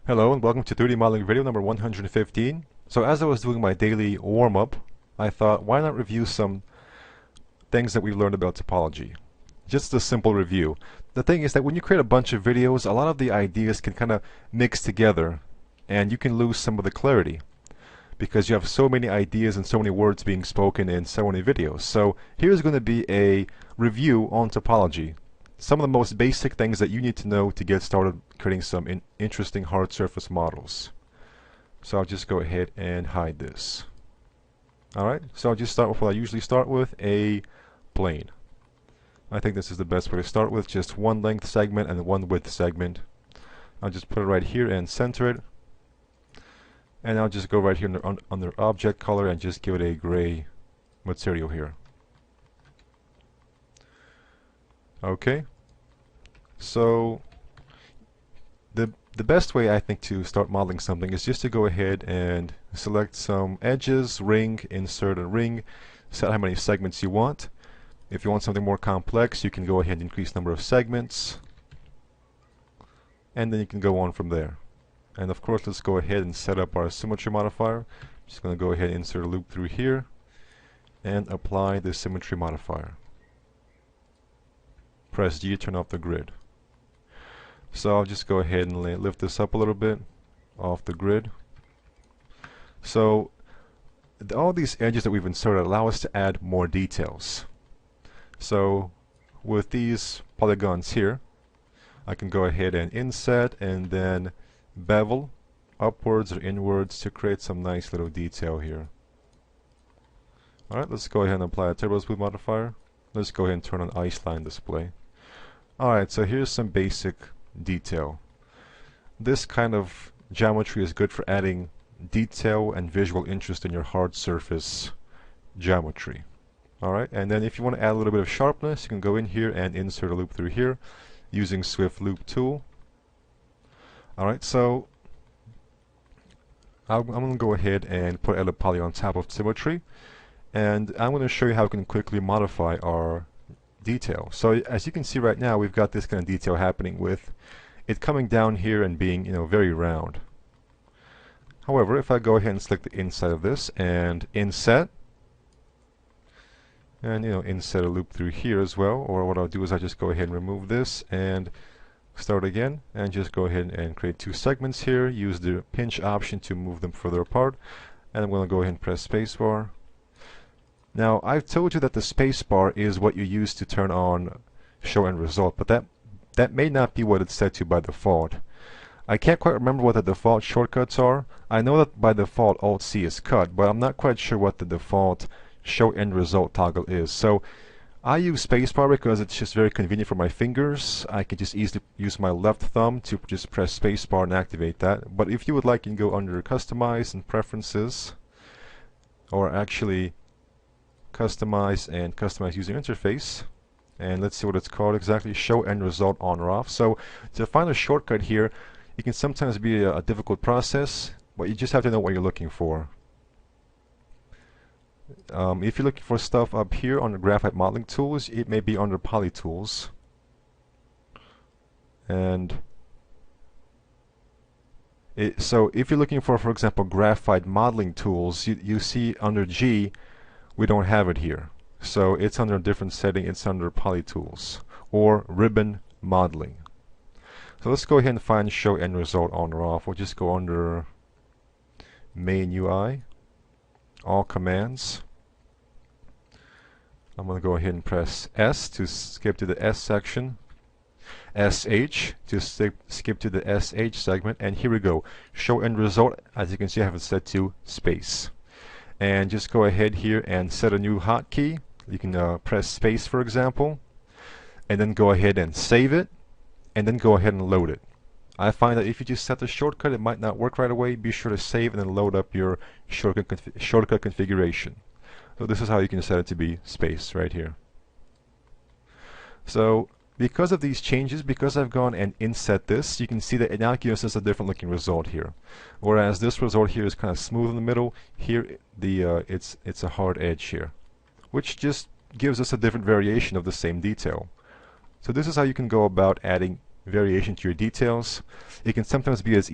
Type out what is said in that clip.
Hello and welcome to 3D modeling video number 115. So as I was doing my daily warm-up, I thought why not review some things that we've learned about topology. Just a simple review. The thing is that when you create a bunch of videos, a lot of the ideas can kind of mix together and you can lose some of the clarity because you have so many ideas and so many words being spoken in so many videos. So here's going to be a review on topology. Some of the most basic things that you need to know to get started creating some interesting hard surface models. So I'll just go ahead and hide this. Alright, so I'll just start with what I usually start with, a plane. I think this is the best way to start with, just one length segment and one width segment. I'll just put it right here and center it. And I'll just go right here under object color and just give it a gray material here. Okay, so the best way I think to start modeling something is just to go ahead and select some edges, ring, insert a ring, set how many segments you want. If you want something more complex, you can go ahead and increase number of segments, and then you can go on from there. And of course, let's go ahead and set up our symmetry modifier. I'm just going to go ahead and insert a loop through here and apply the symmetry modifier. Press G to turn off the grid. So I'll just go ahead and lift this up a little bit off the grid. So all these edges that we've inserted allow us to add more details. So with these polygons here, I can go ahead and inset and then bevel upwards or inwards to create some nice little detail here. Alright, let's go ahead and apply a turbo smooth modifier. Let's go ahead and turn on ice line display. Alright, so here's some basic detail. This kind of geometry is good for adding detail and visual interest in your hard surface geometry. Alright, and then if you want to add a little bit of sharpness, you can go in here and insert a loop through here using Swift Loop tool. Alright, so I'm going to go ahead and put edit poly on top of symmetry, and I'm going to show you how we can quickly modify our detail. So as you can see right now, we've got this kind of detail happening with it coming down here and being, very round. However, if I go ahead and select the inside of this and inset, and inset a loop through here as well, or what I'll do is I just go ahead and remove this and start again, and just go ahead and create two segments here. Use the pinch option to move them further apart, and I'm going to go ahead and press spacebar. Now, I've told you that the spacebar is what you use to turn on show end result, but that may not be what it's set to by default. I can't quite remember what the default shortcuts are. I know that by default Alt-C is cut, but I'm not quite sure what the default show end result toggle is. So I use spacebar because it's just very convenient for my fingers. I can just easily use my left thumb to just press spacebar and activate that. But if you would like, you can go under Customize and Preferences, or actually Customize and Customize User Interface, and let's see what it's called exactly, Show End Result On or Off. So to find a shortcut here, it can sometimes be a difficult process, but you just have to know what you're looking for. If you're looking for stuff up here under Graphite Modeling Tools, it may be under Poly Tools. And so if you're looking for example, Graphite Modeling Tools, you see under G, we don't have it here. So it's under a different setting. It's under Poly Tools or Ribbon Modeling. So let's go ahead and find Show End Result On or Off. We'll just go under Main UI, All Commands. I'm going to go ahead and press S to skip to the S section, SH to skip to the SH segment, and here we go. Show End Result. As you can see, I have it set to space. And just go ahead here and set a new hotkey. You can press space, for example, and then go ahead and save it, and then go ahead and load it. I find that if you just set the shortcut, it might not work right away. Be sure to save and then load up your shortcut configuration. So this is how you can set it to be space right here. So because of these changes, because I've gone and inset this, you can see that it now gives us a different looking result here. Whereas this result here is kind of smooth in the middle, here it's a hard edge here, which just gives us a different variation of the same detail. So this is how you can go about adding variation to your details. It can sometimes be as